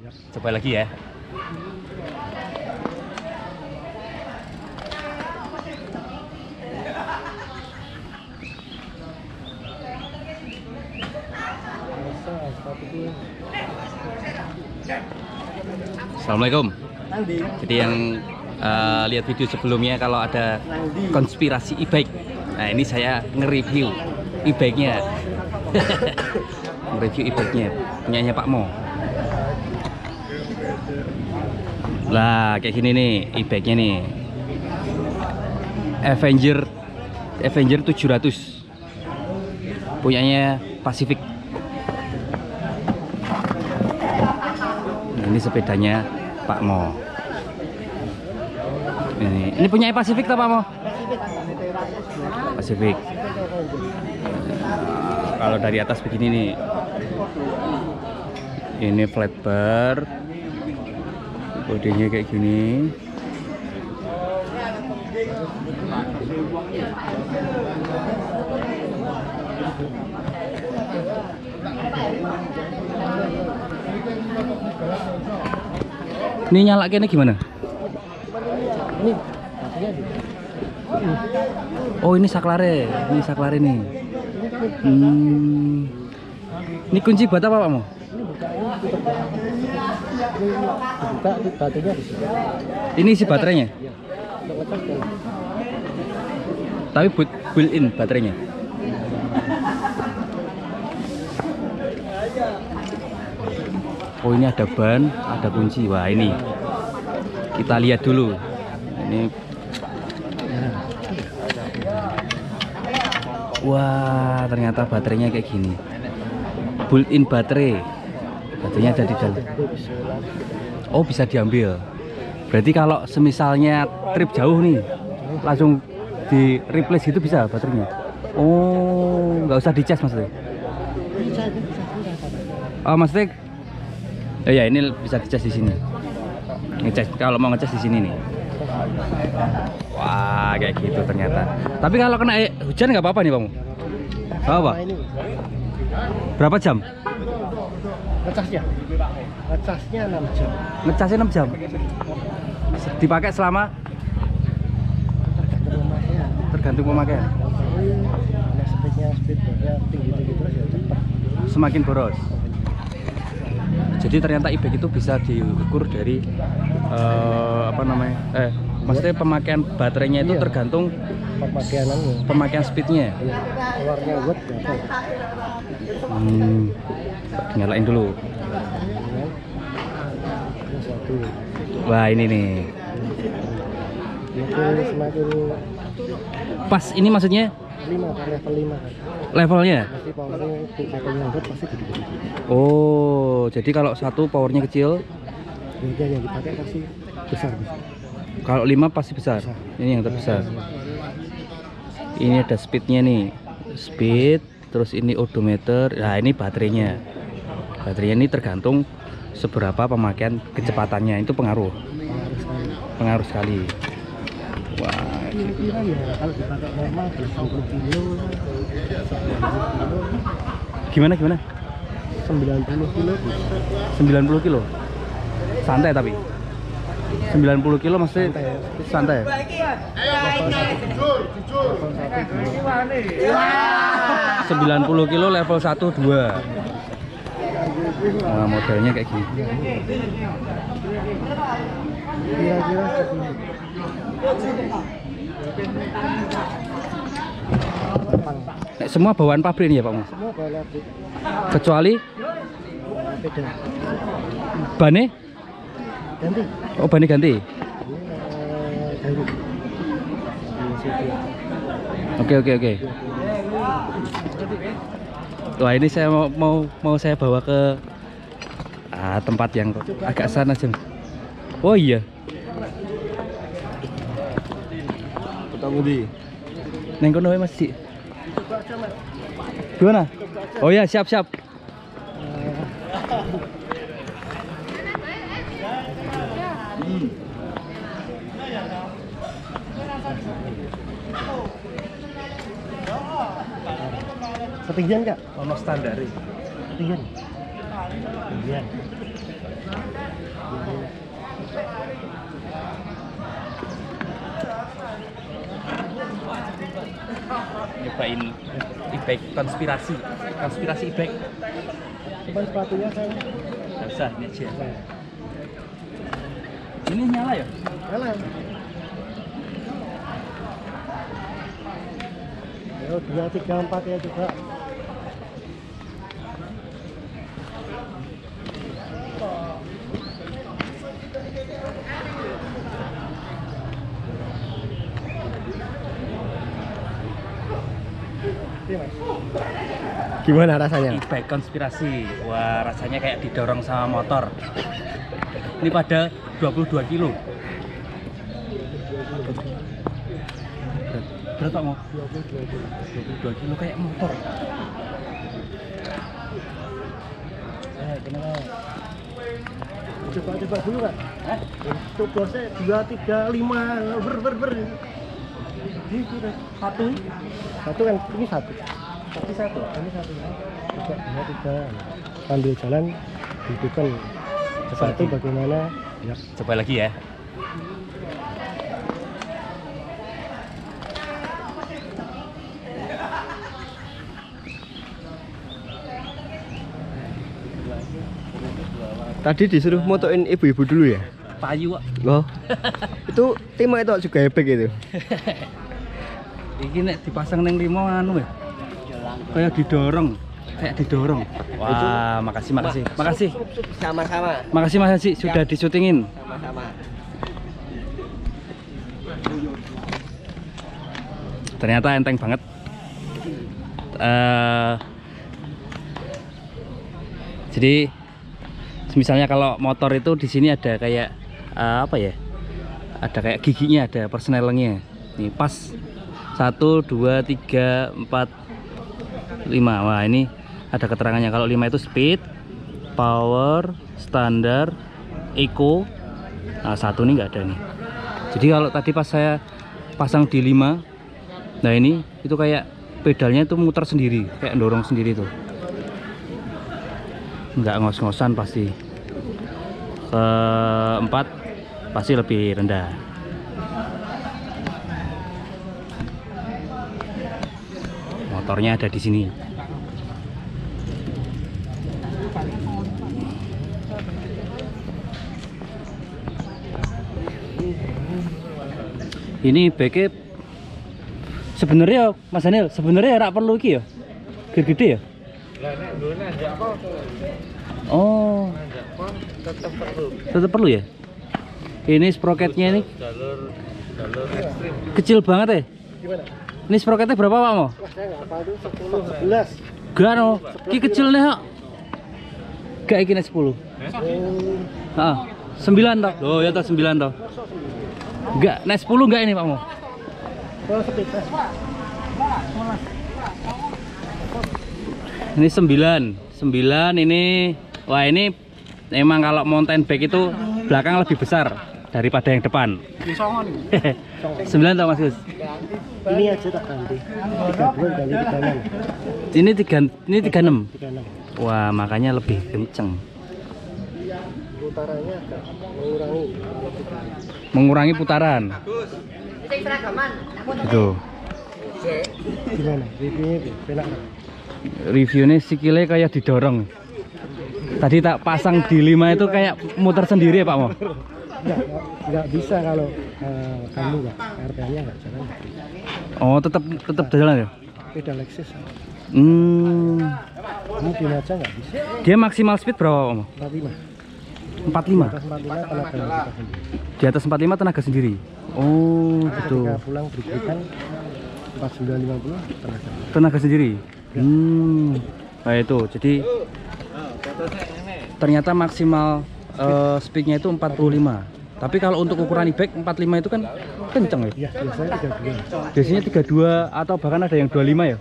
Coba lagi ya. Assalamualaikum. Jadi yang lihat video sebelumnya kalau ada konspirasi e-bike, nah ini saya nge-review e-bike-nya. Nge-review e-bike-nya punyanya Pak Mo. Lah kayak gini nih e-bike-nya nih. Avenger 700 punyanya Pacific. Nah, ini sepedanya Pak Mo. Ini punya Pacific tak Pak Mo? Pacific. Kalau dari atas begini nih. Ini flat bar. Bodenya kayak gini. Ini nyalakannya gimana? Oh ini saklare nih. Ini kunci buat apa Pak Mo? Ini isi baterainya? Tapi built-in baterainya. Oh ini ada ban, ada kunci. Wah ini kita lihat dulu. Ini wah ternyata baterainya kayak gini. Built-in baterai. Baterainya ada di dalam. Oh bisa diambil. Berarti kalau semisalnya trip jauh nih, langsung di replace gitu bisa baterainya. Oh nggak usah dicas maksudnya. Oh maksudnya ya ini bisa dicas di sini. Ngecas kalau mau ngecas di sini nih. Wah kayak gitu ternyata. Tapi kalau kena hujan nggak apa-apa nih Bang? Nggak apa? Berapa jam? Ngecasnya 6 jam. Ngecasnya 6 jam. Dipakai selama? Tergantung pemakaian. Speednya tinggi terus ya cepat. Semakin boros. Jadi ternyata e-bike itu bisa diukur dari apa namanya? Maksudnya pemakaian baterainya itu tergantung pemakaian speednya. Iya. Keluarnya watt berapa? Nyalain dulu. Wah ini nih. Semakin pas ini maksudnya? 5 level 5. Levelnya? Pasti powernya watt pasti gede-gede. Oh, jadi kalau satu powernya kecil, yang dipakai pasti besar. kalau 5 pasti besar. Ini yang terbesar. Ini ada speednya nih, speed, terus ini odometer. Nah ini baterainya. Baterainya ini tergantung seberapa pemakaian kecepatannya, itu pengaruh sekali. Wah. Kira-kira ya kalau dipakai normal 90 kilo. Gimana? 90 kilo. 90 kilo. Santai tapi. 90 kilo maksudnya santai. 90 kilo level 1 2. Nah, modelnya kayak gini. Kira-kira semua bawaan pabrik nih ya Pak Mas? semua balap Kecuali beda. bannya? Ganti. Oh bannya ganti? Ganti. Oke. Wah ini saya mau saya bawa ke tempat yang agak sana aja. Oh iya. Ketemu di Neng kono Mas Ci. Gimana? Oh ya siap. Ketinggian nggak? Ono standar. Ketinggian. nyobain e-bike konspirasi e-bike. Cuman sepatunya saya. Nggak usah, ini aja. Ini nyala ya? Jalan. Ya, 2, 3, 4 ya juga. Gimana rasanya? E-bike konspirasi. Wah, rasanya kayak didorong sama motor. Ini pada 22 kilo. Berat Pak Mo? 22 kilo kayak motor. Coba dulu Kak. Itu bosnya 2, 3, 5 ber. Ini sudah satu kan ini satu. Ini satu. Coba 2, 3 sambil jalan hidupkan satu bagaimana ya. Coba lagi ya. Tadi disuruh motoin ibu-ibu dulu ya? Payu kok. Loh. Itu tema itu juga ebek itu. Ini nek dipasang neng limo anu ya. Kayak didorong. Wah, makasih. Sama-sama. Makasih Mas Haji sudah disyutingin. Sama-sama. Ternyata enteng banget. Jadi misalnya kalau motor itu di sini ada kayak apa ya? Ada kayak giginya, ada persnelingnya. Nih pas 1, 2, 3, 4, 5. Wah, ini ada keterangannya. Kalau 5 itu speed, power, standar, eco. Nah, 1 ini nggak ada nih. Jadi kalau tadi pas saya pasang di 5, nah ini itu kayak pedalnya itu muter sendiri, kayak dorong sendiri tuh. Nggak ngos-ngosan pasti. Ke 4 pasti lebih rendah. Motornya ada di sini. Ini beke sebenarnya Mas Daniel, sebenarnya rak perlu iki ya. Gede ya? Oh. Tetap perlu ya? Ini sprocketnya ini kecil banget ya? Gimana? Ini sprocketnya berapa Pak Mo? Wah, saya nggak tahu itu 10, 11. Gak no, ini kecil nih kok. Gak iki nek 10. Heeh. 9 toh. Loh ya toh 9 toh. Enggak, nek 10 enggak ini Pak Mo? Oh, speed. Ini 9 ini. Wah, ini emang kalau mountain bike itu belakang lebih besar daripada yang depan. 9 toh Mas Gus? Ini aja tak ganti. 32 kali 36. Ini 36. 36. Wah, makanya lebih kenceng. Putarannya agak Mengurangi putaran. Itu. gimana? Reviewnya enak. Reviewnya sikilnya kayak didorong. Tadi tak pasang di 5 itu kayak muter sendiri ya Pak Mo? Nggak bisa kalau kamu nggak RPM-nya nggak jalan. Oh, tetap jalan ya? Pedal Lexus. Mungkin aja nggak bisa. Dia maksimal speed berapa Pak Mo? 45. 45. Atas 45 tenaga kita sendiri. Di atas 45 tenaga sendiri. Oh, gitu. Ketika pulang berikan 4950 tenaga. Tenaga sendiri. Nah itu. Jadi ternyata maksimal speednya itu 45. Tapi kalau untuk ukuran e-bike 45 itu kan kenceng ya? Iya, biasanya 32. Biasanya 32 atau bahkan ada yang 25 ya?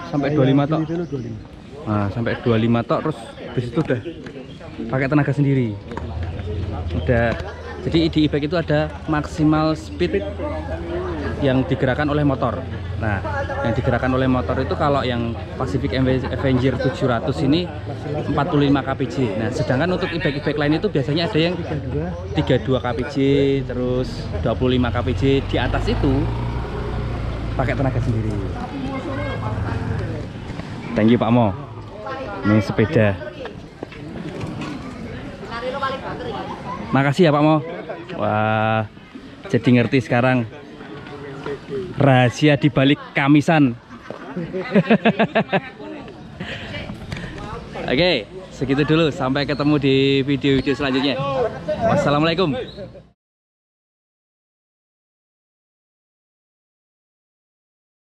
Sampai 25 tok. Dulu 25. Nah, sampai 25 tok terus habis itu udah pakai tenaga sendiri. Udah. Jadi di e-bike itu ada maksimal speed yang digerakkan oleh motor. Nah, yang digerakkan oleh motor itu kalau yang Pacific Avenger 700 ini 45 kpj. Nah, sedangkan untuk e-bike lain itu biasanya ada yang 32 kpj, terus 25 kpj. Di atas itu pakai tenaga sendiri. Thank you Pak Mo. Ini sepeda. Makasih ya Pak Mo. Wah, jadi ngerti sekarang rahasia di balik kamisan. Oke, segitu dulu. Sampai ketemu di video-video selanjutnya. Wassalamualaikum.